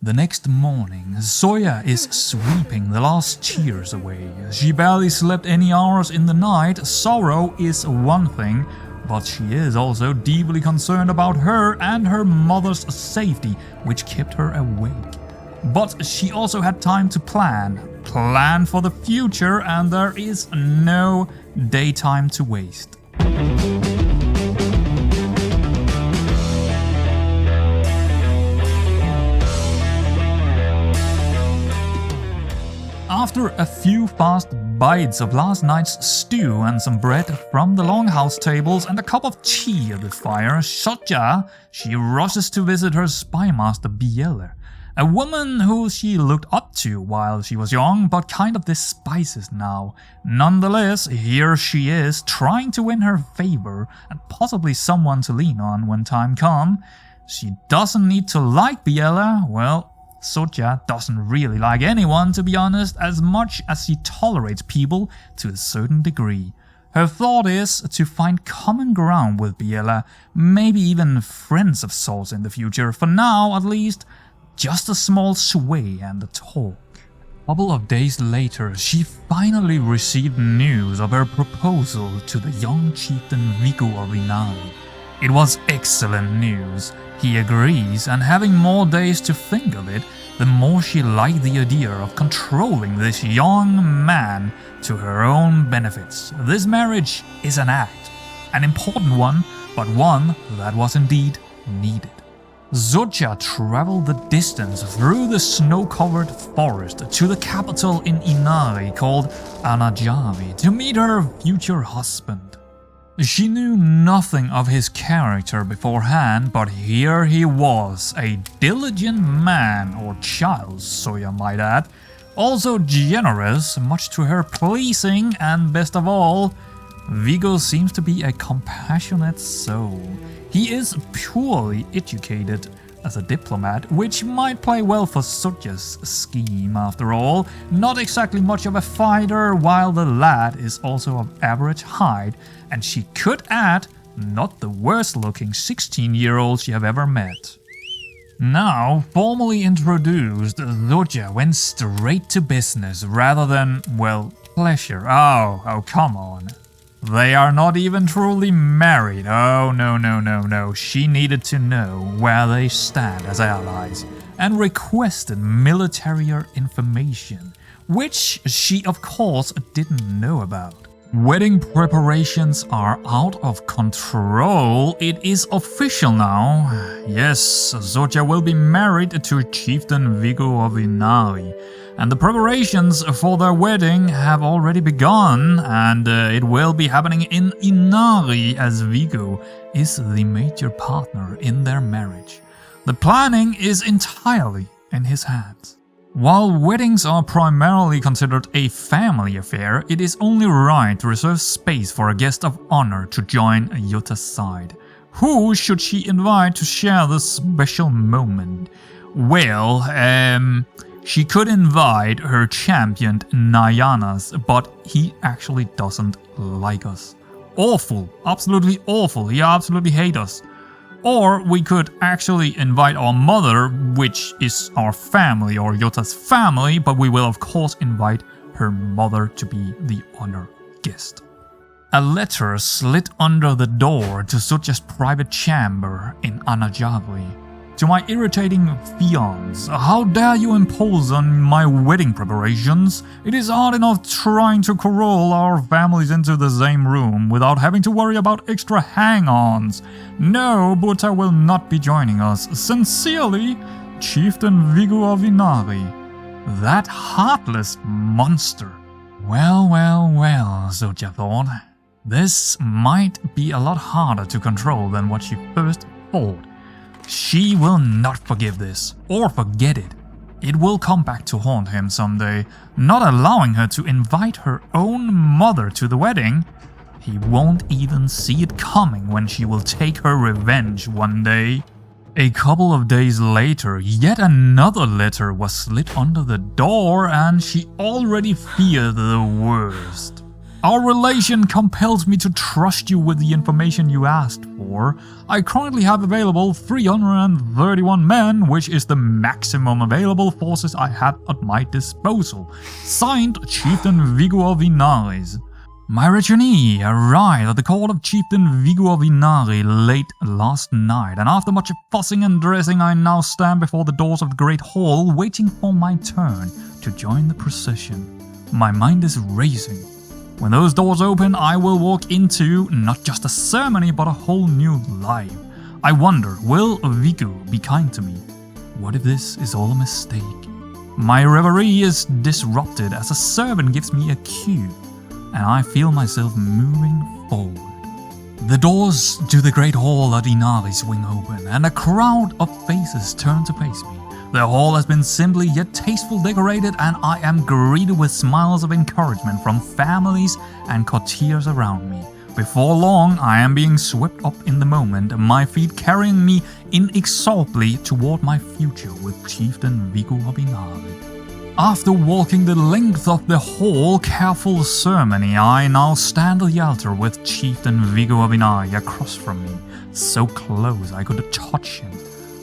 The next morning, Zoya is sweeping the last tears away. She barely slept any hours in the night. Sorrow is one thing, but she is also deeply concerned about her and her mother's safety, which kept her awake. But she also had time to plan for the future, and there is no daytime to waste. After a few fast bites of last night's stew and some bread from the longhouse tables and a cup of tea at the fire, she rushes to visit her spymaster Biela, a woman who she looked up to while she was young but kind of despises now. Nonetheless, here she is, trying to win her favor and possibly someone to lean on when time comes. She doesn't need to like Biela, well, Zoya doesn't really like anyone, to be honest, as much as she tolerates people to a certain degree. Her thought is to find common ground with Biela, maybe even friends of sorts in the future. For now, at least, just a small sway and a talk. A couple of days later, she finally received news of her proposal to the young chieftain Viggo of Inari. It was excellent news. He agrees, and having more days to think of it, the more she liked the idea of controlling this young man to her own benefits. This marriage is an act, an important one, but one that was indeed needed. Zoya traveled the distance through the snow-covered forest to the capital in Inari called Anajavi to meet her future husband. She knew nothing of his character beforehand, but here he was, a diligent man, or child, Zoya might add, also generous, much to her pleasing, and best of all, Viggo seems to be a compassionate soul. He is poorly educated as a diplomat, which might play well for Zoya's scheme after all. Not exactly much of a fighter, while the lad is also of average height, and she could add, not the worst looking 16-year-old she have ever met. Now, formally introduced, Zoya went straight to business rather than, well, pleasure. Oh, come on. They are not even truly married. Oh, no. She needed to know where they stand as allies and requested military information, which she of course didn't know about. Wedding preparations are out of control. It is official now. Yes, Zoya will be married to Chieftain Viggo of Inari, and the preparations for their wedding have already begun, and it will be happening in Inari as Viggo is the major partner in their marriage. The planning is entirely in his hands. While weddings are primarily considered a family affair, it is only right to reserve space for a guest of honor to join Yutta's side. Who should she invite to share this special moment? Well, she could invite her champion Nayanas, but he actually doesn't like us. Awful, absolutely awful, he absolutely hates us. Or we could actually invite our mother, which is our family or Yutta's family, but we will of course invite her mother to be the honor guest. A letter slid under the door to Zoya's private chamber in Anajavi. To my irritating fiancé, how dare you impose on my wedding preparations? It is hard enough trying to corral our families into the same room without having to worry about extra hang-ons. No, Buta will not be joining us. Sincerely, Chieftain Viggo of Inari. That heartless monster. Well, Zoya thought. This might be a lot harder to control than what she first thought. She will not forgive this, or forget it. It will come back to haunt him someday, not allowing her to invite her own mother to the wedding. He won't even see it coming when she will take her revenge one day. A couple of days later, yet another letter was slid under the door, and she already feared the worst. Our relation compels me to trust you with the information you asked for. I currently have available 331 men, which is the maximum available forces I had at my disposal. Signed, Chieftain Viggo of Inaris. My returnee arrived at the court of Chieftain Viggo of Inari late last night, and after much fussing and dressing, I now stand before the doors of the Great Hall, waiting for my turn to join the procession. My mind is racing. When those doors open, I will walk into not just a ceremony, but a whole new life. I wonder, will Viggo be kind to me? What if this is all a mistake? My reverie is disrupted as a servant gives me a cue, and I feel myself moving forward. The doors to the Great Hall at Inari swing open, and a crowd of faces turn to face me. The hall has been simply yet tastefully decorated, and I am greeted with smiles of encouragement from families and courtiers around me. Before long, I am being swept up in the moment, my feet carrying me inexorably toward my future with Chieftain Viggo of Inari. After walking the length of the whole careful ceremony, I now stand at the altar with Chieftain Viggo of Inari across from me, so close I could touch him.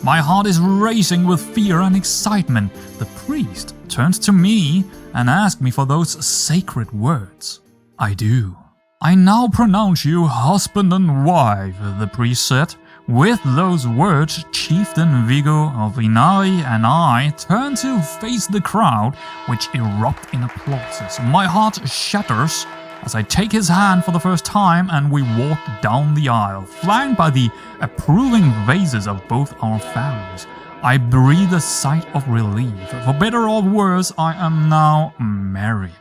My heart is racing with fear and excitement. The priest turns to me and asks me for those sacred words. I do. I now pronounce you husband and wife, the priest said. With those words, Chieftain Viggo of Inari and I turn to face the crowd, which erupt in applauses. My heart shatters as I take his hand for the first time and we walk down the aisle, flanked by the approving vases of both our families. I breathe a sigh of relief. For better or worse, I am now married.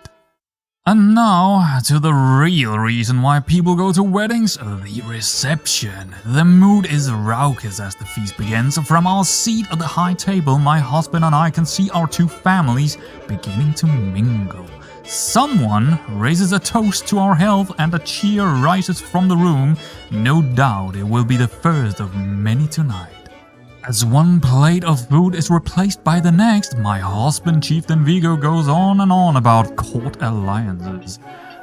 And now, to the real reason why people go to weddings, the reception. The mood is raucous as the feast begins. From our seat at the high table, my husband and I can see our two families beginning to mingle. Someone raises a toast to our health and a cheer rises from the room. No doubt it will be the first of many tonight. As one plate of food is replaced by the next, my husband Chieftain Viggo goes on and on about court alliances.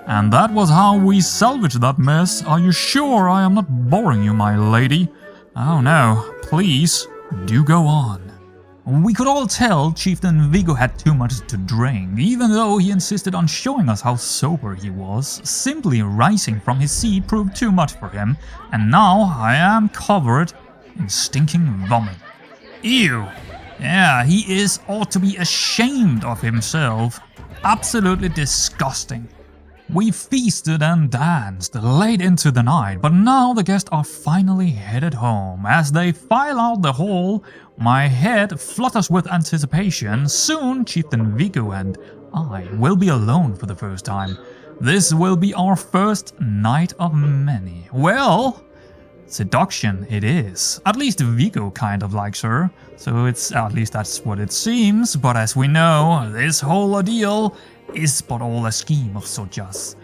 And that was how we salvaged that mess. Are you sure I am not boring you, my lady? Oh no, please, do go on. We could all tell Chieftain Viggo had too much to drink, even though he insisted on showing us how sober he was. Simply rising from his seat proved too much for him, and now I am covered in stinking vomit. Ew! Yeah, he ought to be ashamed of himself. Absolutely disgusting. We feasted and danced late into the night, but now the guests are finally headed home. As they file out the hall, my head flutters with anticipation. Soon, Chieftain Viggo and I will be alone for the first time. This will be our first night of many. Well, seduction it is. At least Viggo kind of likes her, so at least that's what it seems. But as we know, this whole ordeal is but all a scheme of Soja's.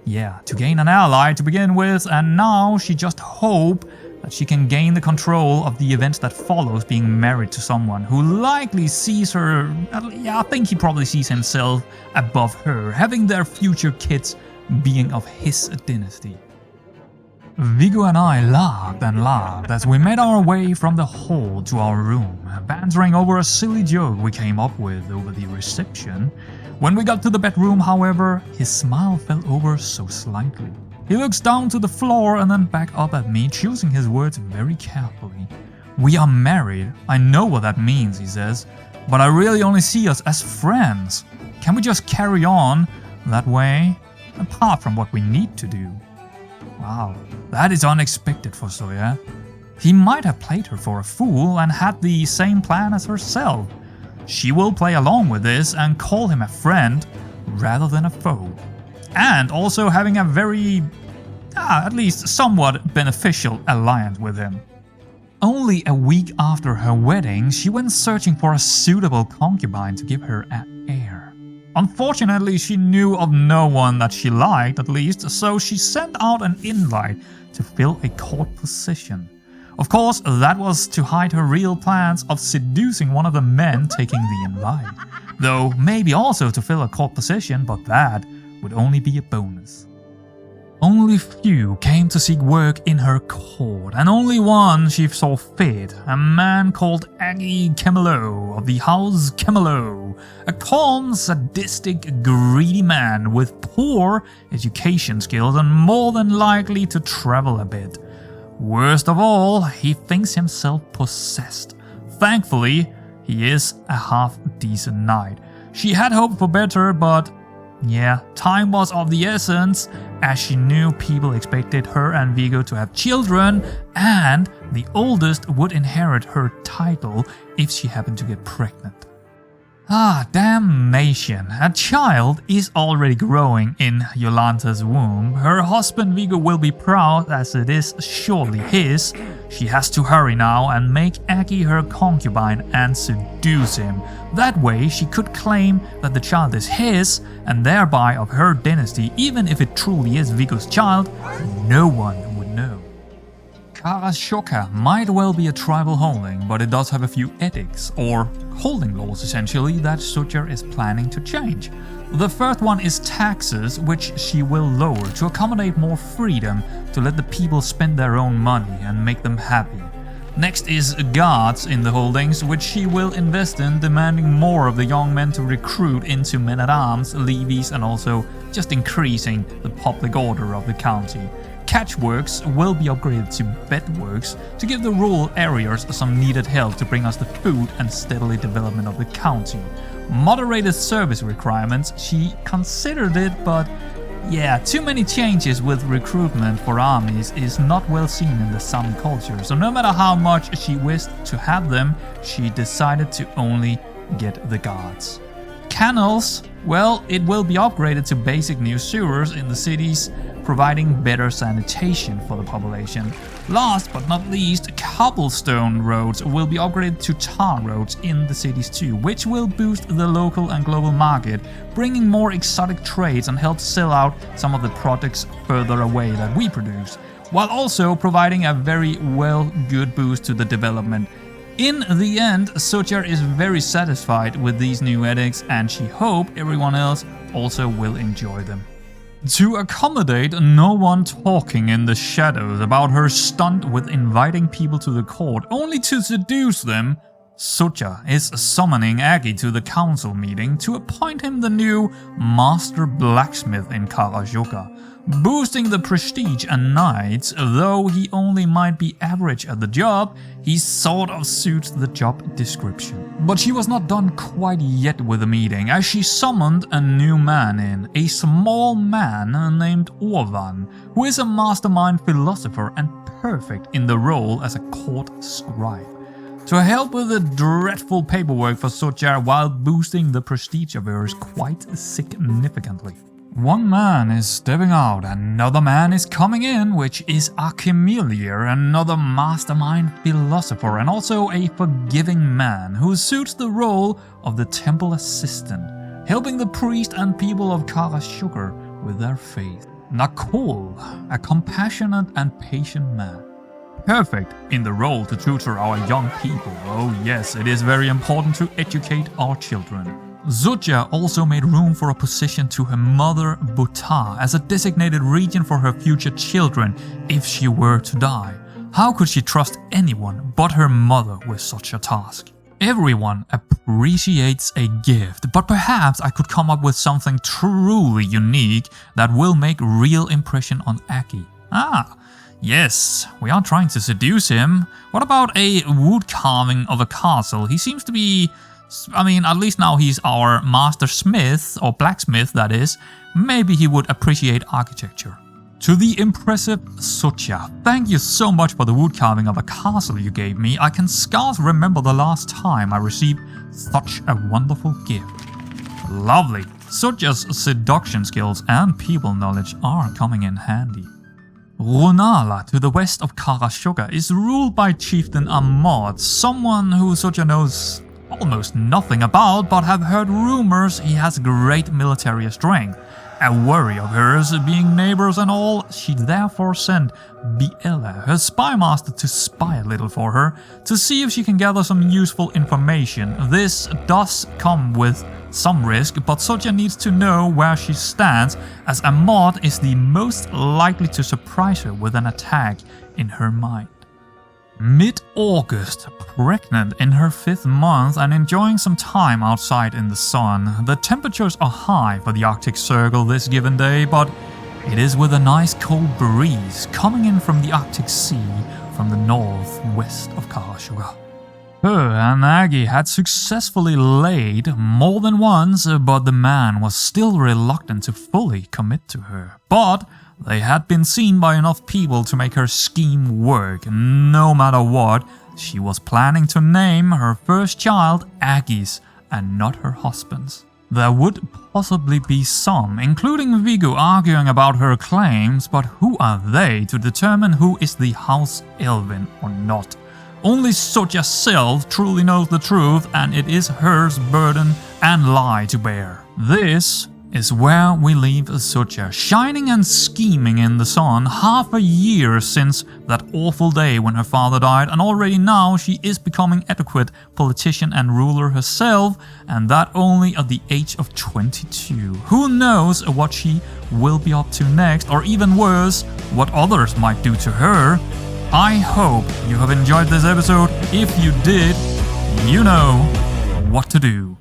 Yeah, to gain an ally to begin with, and now she just hope that she can gain the control of the events that follows being married to someone who likely sees her, yeah, I think he probably sees himself above her, having their future kids being of his dynasty. Viggo and I laughed and laughed as we made our way from the hall to our room, bantering over a silly joke we came up with over the reception. When we got to the bedroom, however, his smile fell over so slightly. He looks down to the floor and then back up at me, choosing his words very carefully. We are married. I know what that means, he says, but I really only see us as friends. Can we just carry on that way, apart from what we need to do? Wow, that is unexpected for Soya. He might have played her for a fool and had the same plan as herself. She will play along with this and call him a friend rather than a foe. And also having a very, at least somewhat beneficial alliance with him. Only a week after her wedding, she went searching for a suitable concubine to give her an heir. Unfortunately, she knew of no one that she liked, at least, so she sent out an invite to fill a court position. Of course, that was to hide her real plans of seducing one of the men taking the invite. Though maybe also to fill a court position, but that would only be a bonus. Only few came to seek work in her court, and only one she saw fit, a man called Aggie Kemelo of the House Kemelo, a calm, sadistic, greedy man with poor education skills and more than likely to travel a bit. Worst of all, he thinks himself possessed. Thankfully, he is a half-decent knight. She had hoped for better, but yeah, time was of the essence, as she knew people expected her and Vigo to have children, and the oldest would inherit her title if she happened to get pregnant. Ah, damnation. A child is already growing in Yolanda's womb. Her husband Vigo will be proud, as it is surely his. She has to hurry now and make Aggie her concubine and seduce him. That way she could claim that the child is his and thereby of her dynasty, even if it truly is Vigo's child. No one would know. Kárásjohka might well be a tribal holding, but it does have a few ethics, or holding laws essentially, that Suja is planning to change. The first one is taxes, which she will lower to accommodate more freedom to let the people spend their own money and make them happy. Next is guards in the holdings, which she will invest in, demanding more of the young men to recruit into men-at-arms, levies, and also just increasing the public order of the county. Catchworks will be upgraded to bedworks to give the rural areas some needed help to bring us the food and steadily development of the county. Moderated service requirements, she considered it, but yeah, too many changes with recruitment for armies is not well seen in the Sámi culture, so no matter how much she wished to have them, she decided to only get the guards. Canals, well, it will be upgraded to basic new sewers in the cities, providing better sanitation for the population. Last but not least, cobblestone roads will be upgraded to tar roads in the cities too, which will boost the local and global market, bringing more exotic trades and help sell out some of the products further away that we produce, while also providing a very good boost to the development. In the end, Suja is very satisfied with these new edicts, and she hopes everyone else also will enjoy them. To accommodate no one talking in the shadows about her stunt with inviting people to the court only to seduce them, Suja is summoning Aggie to the council meeting to appoint him the new master blacksmith in Kárásjohka, boosting the prestige and knights. Though he only might be average at the job, he sort of suits the job description. But she was not done quite yet with the meeting, as she summoned a new man in, a small man named Elvin, who is a mastermind philosopher and perfect in the role as a court scribe, to help with the dreadful paperwork for Suja while boosting the prestige of hers quite significantly. One man is stepping out, another man is coming in, which is Archimelier, another mastermind philosopher and also a forgiving man who suits the role of the temple assistant, helping the priest and people of Kárásjohka with their faith. Nakul, a compassionate and patient man, perfect in the role to tutor our young people. Oh yes, it is very important to educate our children. Suja also made room for a position to her mother Buta as a designated regent for her future children if she were to die. How could she trust anyone but her mother with such a task? Everyone appreciates a gift, but perhaps I could come up with something truly unique that will make real impression on Aggie. Yes, we are trying to seduce him. What about a wood carving of a castle? He seems to be, at least now he's our master smith, or blacksmith that is. Maybe he would appreciate architecture. To the impressive Suja, thank you so much for the wood carving of a castle you gave me. I can scarce remember the last time I received such a wonderful gift. Lovely. Suja's seduction skills and people knowledge are coming in handy. Runala, to the west of Kárásjohka, is ruled by Chieftain Ahmad, someone who Suja knows almost nothing about, but have heard rumors he has great military strength. A worry of hers being neighbors and all, she therefore sent Biela, her spy master, to spy a little for her, to see if she can gather some useful information. This does come with some risk, but Sotja needs to know where she stands, as Amod is the most likely to surprise her with an attack in her mind. Mid-August, pregnant in her 5th month and enjoying some time outside in the sun. The temperatures are high for the Arctic Circle this given day, but it is with a nice cold breeze coming in from the Arctic Sea from the northwest of Kárásjohka. Her and Aggie had successfully laid more than once, but the man was still reluctant to fully commit to her. But they had been seen by enough people to make her scheme work. No matter what, she was planning to name her first child Aggie's and not her husband's. There would possibly be some, including Viggo, arguing about her claims, but who are they to determine who is the House Elvin or not? Only Sotja self truly knows the truth, and it is hers burden and lie to bear. This is where we leave Sotja, shining and scheming in the sun, half a year since that awful day when her father died, and already now she is becoming adequate politician and ruler herself, and that only at the age of 22. Who knows what she will be up to next, or even worse, what others might do to her. I hope you have enjoyed this episode. If you did, you know what to do.